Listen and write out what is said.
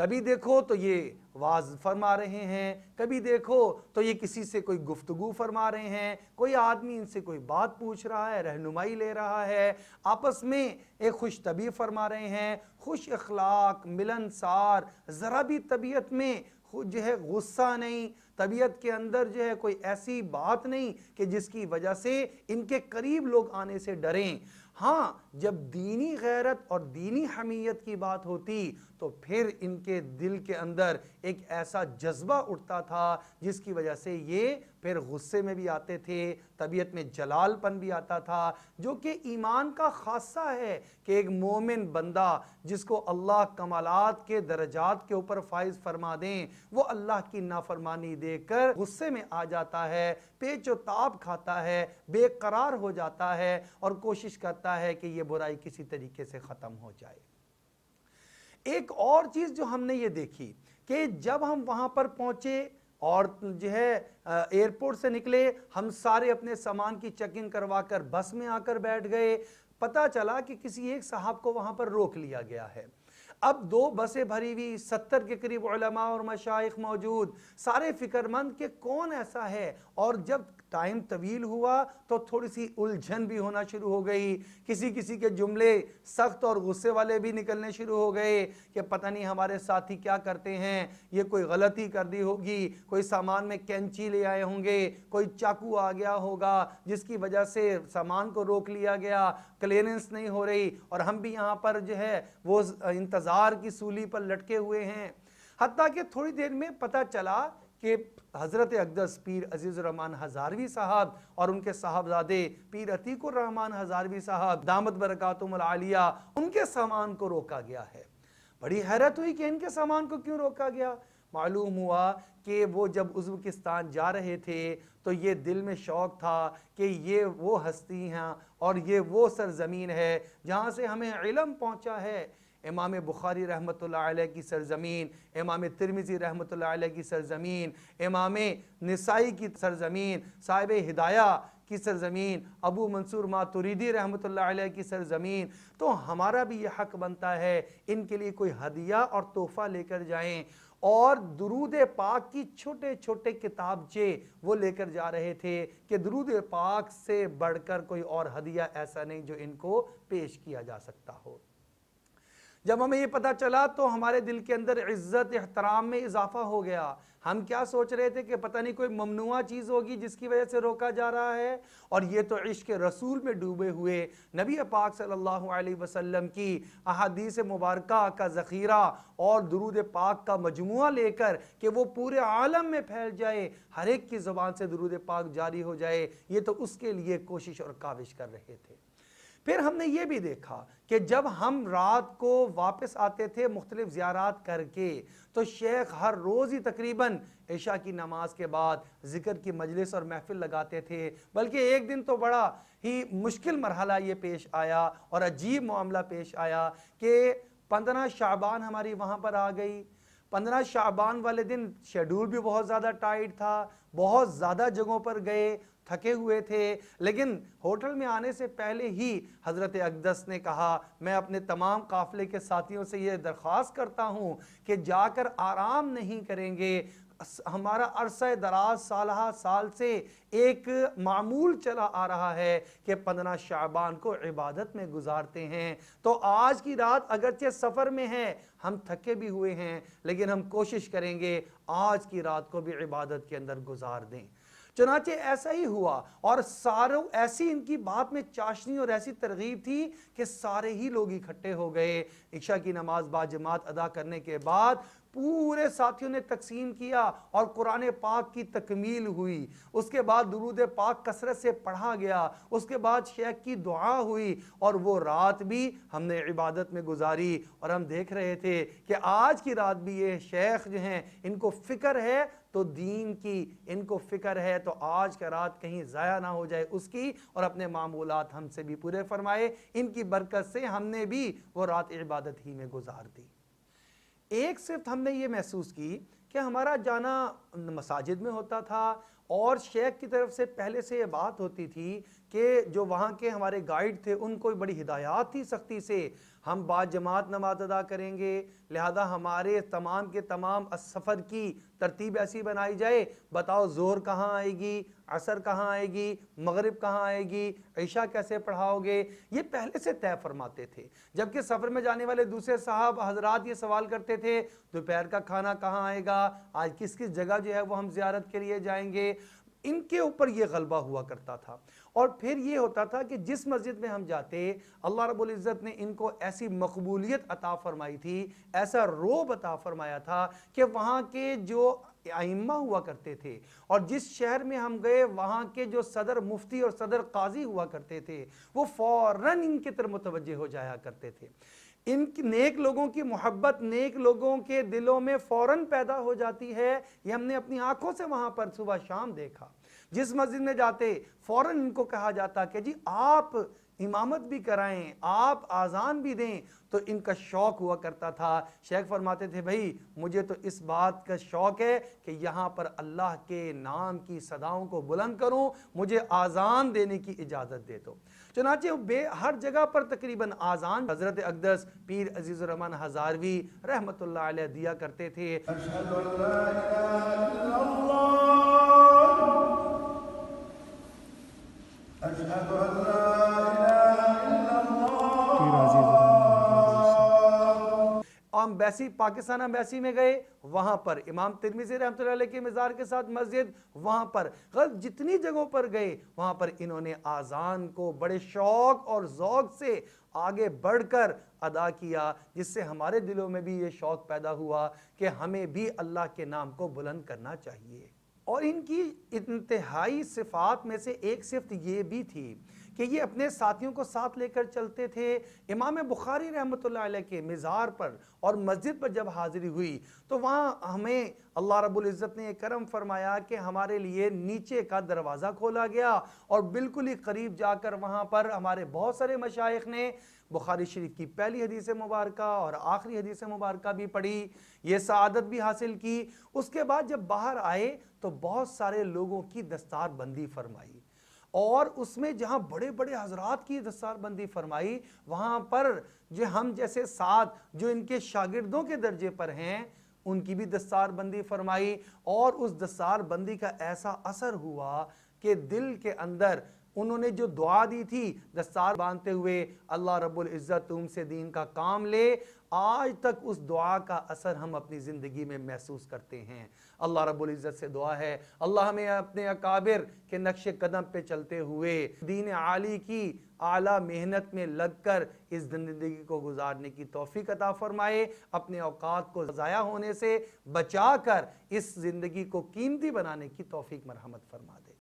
کبھی دیکھو تو یہ واعظ فرما رہے ہیں، کبھی دیکھو تو یہ کسی سے کوئی گفتگو فرما رہے ہیں، کوئی آدمی ان سے کوئی بات پوچھ رہا ہے، رہنمائی لے رہا ہے، آپس میں ایک خوش طبع فرما رہے ہیں، خوش اخلاق، ملنسار، ذرا بھی طبیعت میں جو ہے غصہ نہیں، طبیعت کے اندر جو ہے کوئی ایسی بات نہیں کہ جس کی وجہ سے ان کے قریب لوگ آنے سے ڈریں۔ ہاں، جب دینی غیرت اور دینی حمیت کی بات ہوتی تو پھر ان کے دل کے اندر ایک ایسا جذبہ اٹھتا تھا جس کی وجہ سے یہ پھر غصے میں بھی آتے تھے، طبیعت میں جلال پن بھی آتا تھا، جو کہ ایمان کا خاصہ ہے کہ ایک مومن بندہ جس کو اللہ کمالات کے درجات کے اوپر فائز فرما دیں، وہ اللہ کی نافرمانی دے کر غصے میں آ جاتا ہے، پیچ و تاب کھاتا ہے، بے قرار ہو جاتا ہے اور کوشش کرتا ہے کہ یہ برائی کسی طریقے سے ختم ہو جائے۔ ایک اور چیز جو ہم نے یہ دیکھی کہ جب ہم وہاں پر پہنچے اور جو ہے ایئرپورٹ سے نکلے، ہم سارے اپنے سامان کی چیکنگ کروا کر بس میں آ کر بیٹھ گئے، پتہ چلا کہ کسی ایک صاحب کو وہاں پر روک لیا گیا ہے۔ اب 2 بسیں بھری ہوئی، 70 کے قریب علماء اور مشائخ موجود، سارے فکر مند کہ کون ایسا ہے، اور جب ٹائم طویل ہوا تو تھوڑی سی الجھن بھی ہونا شروع ہو گئی، کسی کے جملے سخت اور غصے والے بھی نکلنے شروع ہو گئے کہ پتہ نہیں ہمارے ساتھی کیا کرتے ہیں، یہ کوئی غلطی کر دی ہوگی، کوئی سامان میں کینچی لے آئے ہوں گے، کوئی چاقو آ گیا ہوگا جس کی وجہ سے سامان کو روک لیا گیا، کلیئرنس نہیں ہو رہی اور ہم بھی یہاں پر جو ہے وہ انتظار کی سولی پر لٹکے ہوئے ہیں۔ حتیٰ کہ تھوڑی دیر میں پتہ چلا کہ حضرت اقدس پیر عزیز الرحمن ہزاروی صاحب اور ان کے صاحبزادے پیر عتیق الرحمن ہزاروی صاحب دامت برکاتہم العالیہ، ان کے سامان کو روکا گیا ہے۔ بڑی حیرت ہوئی کہ ان کے سامان کو کیوں روکا گیا؟ معلوم ہوا کہ وہ جب ازبکستان جا رہے تھے تو یہ دل میں شوق تھا کہ یہ وہ ہستی ہیں اور یہ وہ سرزمین ہے جہاں سے ہمیں علم پہنچا ہے۔ امام بخاری رحمۃ اللہ علیہ کی سرزمین، امام ترمذی رحمۃ اللہ علیہ کی سرزمین، امام نسائی کی سرزمین، صاحب ہدایہ کی سرزمین، ابو منصور ماتریدی رحمۃ اللہ علیہ کی سرزمین، تو ہمارا بھی یہ حق بنتا ہے ان کے لیے کوئی ہدیہ اور تحفہ لے کر جائیں۔ اور درود پاک کی چھوٹے چھوٹے کتابچے وہ لے کر جا رہے تھے کہ درود پاک سے بڑھ کر کوئی اور ہدیہ ایسا نہیں جو ان کو پیش کیا جا سکتا ہو۔ جب ہمیں یہ پتہ چلا تو ہمارے دل کے اندر عزت احترام میں اضافہ ہو گیا۔ ہم کیا سوچ رہے تھے کہ پتہ نہیں کوئی ممنوعہ چیز ہوگی جس کی وجہ سے روکا جا رہا ہے، اور یہ تو عشق رسول میں ڈوبے ہوئے نبی پاک صلی اللہ علیہ وسلم کی احادیث مبارکہ کا ذخیرہ اور درود پاک کا مجموعہ لے کر کہ وہ پورے عالم میں پھیل جائے، ہر ایک کی زبان سے درود پاک جاری ہو جائے، یہ تو اس کے لیے کوشش اور کاوش کر رہے تھے۔ پھر ہم نے یہ بھی دیکھا کہ جب ہم رات کو واپس آتے تھے مختلف زیارات کر کے تو شیخ ہر روز ہی تقریباً عشاء کی نماز کے بعد ذکر کی مجلس اور محفل لگاتے تھے، بلکہ ایک دن تو بڑا ہی مشکل مرحلہ یہ پیش آیا اور عجیب معاملہ پیش آیا کہ 15 شعبان ہماری وہاں پر آ گئی۔ 15 شعبان والے دن شیڈول بھی بہت زیادہ ٹائٹ تھا، بہت زیادہ جگہوں پر گئے، تھکے ہوئے تھے، لیکن ہوٹل میں آنے سے پہلے ہی حضرت اقدس نے کہا میں اپنے تمام قافلے کے ساتھیوں سے یہ درخواست کرتا ہوں کہ جا کر آرام نہیں کریں گے، ہمارا عرصہ دراز سالہ سال سے ایک معمول چلا آ رہا ہے کہ 15 شعبان کو عبادت میں گزارتے ہیں، تو آج کی رات اگرچہ سفر میں ہے، ہم تھکے بھی ہوئے ہیں، لیکن ہم کوشش کریں گے آج کی رات کو بھی عبادت کے اندر گزار دیں۔ چنانچہ ایسا ہی ہوا اور ساروں ایسی ان کی بات میں چاشنی اور ایسی ترغیب تھی کہ سارے ہی لوگ اکٹھے ہو گئے۔ عشاء کی نماز باجماعت ادا کرنے کے بعد پورے ساتھیوں نے تقسیم کیا اور قرآن پاک کی تکمیل ہوئی، اس کے بعد درود پاک کثرت سے پڑھا گیا، اس کے بعد شیخ کی دعا ہوئی اور وہ رات بھی ہم نے عبادت میں گزاری۔ اور ہم دیکھ رہے تھے کہ آج کی رات بھی یہ شیخ جو ہیں ان کو فکر ہے تو دین کی، ان کو فکر ہے تو آج کا رات کہیں ضائع نہ ہو جائے اس کی، اور اپنے معمولات ہم سے بھی پورے فرمائے۔ ان کی برکت سے ہم نے بھی وہ رات عبادت ہی میں گزار دی۔ ایک صرف ہم نے یہ محسوس کی کہ ہمارا جانا مساجد میں ہوتا تھا اور شیخ کی طرف سے پہلے سے یہ بات ہوتی تھی کہ جو وہاں کے ہمارے گائیڈ تھے ان کو بڑی ہدایات تھی سختی سے، ہم باجماعت نماز ادا کریں گے، لہذا ہمارے تمام کے تمام سفر کی ترتیب ایسی بنائی جائے، بتاؤ ظہر کہاں آئے گی، عصر کہاں آئے گی، مغرب کہاں آئے گی، عشاء کیسے پڑھاؤ گے، یہ پہلے سے طے فرماتے تھے۔ جبکہ سفر میں جانے والے دوسرے صاحب حضرات یہ سوال کرتے تھے دوپہر کا کھانا کہاں آئے گا، آج کس کس جگہ جو ہے وہ ہم زیارت کے لیے جائیں گے، ان کے اوپر یہ غلبہ ہوا کرتا تھا۔ اور پھر یہ ہوتا تھا کہ جس مسجد میں ہم جاتے، اللہ رب العزت نے ان کو ایسی مقبولیت عطا فرمائی تھی، ایسا رعب عطا فرمایا تھا کہ وہاں کے جو ائمہ ہوا کرتے تھے اور جس شہر میں ہم گئے وہاں کے جو صدر مفتی اور صدر قاضی ہوا کرتے تھے وہ فوراً ان کی طرف متوجہ ہو جایا کرتے تھے۔ ان نیک لوگوں کی محبت نیک لوگوں کے دلوں میں فوراً پیدا ہو جاتی ہے، یہ ہم نے اپنی آنکھوں سے وہاں پر صبح شام دیکھا۔ جس مسجد میں جاتے فوراً ان کو کہا جاتا کہ جی آپ امامت بھی کرائیں، آپ آذان بھی دیں، تو ان کا شوق ہوا کرتا تھا۔ شیخ فرماتے تھے بھائی مجھے تو اس بات کا شوق ہے کہ یہاں پر اللہ کے نام کی صداؤں کو بلند کروں، مجھے آذان دینے کی اجازت دے دو۔ چنانچہ ہر جگہ پر تقریباً آذان حضرت اقدس پیر عزیز الرحمن ہزاروی رحمت اللہ علیہ دیا کرتے تھے۔ اشہد ان لا الہ الا اللہ اشہد ان لا الہ الا اللہ۔ ہم پاکستان امبیسی میں گئے، وہاں پر امام ترمذی رحمۃ اللہ علیہ کے مزار کے ساتھ مسجد، وہاں پر جتنی جگہوں پر گئے وہاں پر انہوں نے آذان کو بڑے شوق اور ذوق سے آگے بڑھ کر ادا کیا، جس سے ہمارے دلوں میں بھی یہ شوق پیدا ہوا کہ ہمیں بھی اللہ کے نام کو بلند کرنا چاہیے۔ اور ان کی انتہائی صفات میں سے ایک صفت یہ بھی تھی کہ یہ اپنے ساتھیوں کو ساتھ لے کر چلتے تھے۔ امام بخاری رحمۃ اللہ علیہ کے مزار پر اور مسجد پر جب حاضری ہوئی تو وہاں ہمیں اللہ رب العزت نے کرم فرمایا کہ ہمارے لیے نیچے کا دروازہ کھولا گیا اور بالکل ہی قریب جا کر وہاں پر ہمارے بہت سارے مشائخ نے بخاری شریف کی پہلی حدیث مبارکہ اور آخری حدیث مبارکہ بھی پڑھی، یہ سعادت بھی حاصل کی۔ اس کے بعد جب باہر آئے تو بہت سارے لوگوں کی دستار بندی فرمائی، اور اس میں جہاں بڑے بڑے حضرات کی دستار بندی فرمائی وہاں پر جو ہم جیسے ساتھ جو ان کے شاگردوں کے درجے پر ہیں ان کی بھی دستار بندی فرمائی، اور اس دستار بندی کا ایسا اثر ہوا کہ دل کے اندر انہوں نے جو دعا دی تھی دستار باندھتے ہوئے، اللہ رب العزت تم سے دین کا کام لے، آج تک اس دعا کا اثر ہم اپنی زندگی میں محسوس کرتے ہیں۔ اللہ رب العزت سے دعا ہے اللہ ہمیں اپنے اکابر کے نقش قدم پہ چلتے ہوئے دین عالی کی اعلیٰ محنت میں لگ کر اس زندگی کو گزارنے کی توفیق عطا فرمائے، اپنے اوقات کو ضائع ہونے سے بچا کر اس زندگی کو قیمتی بنانے کی توفیق مرحمت فرما دے۔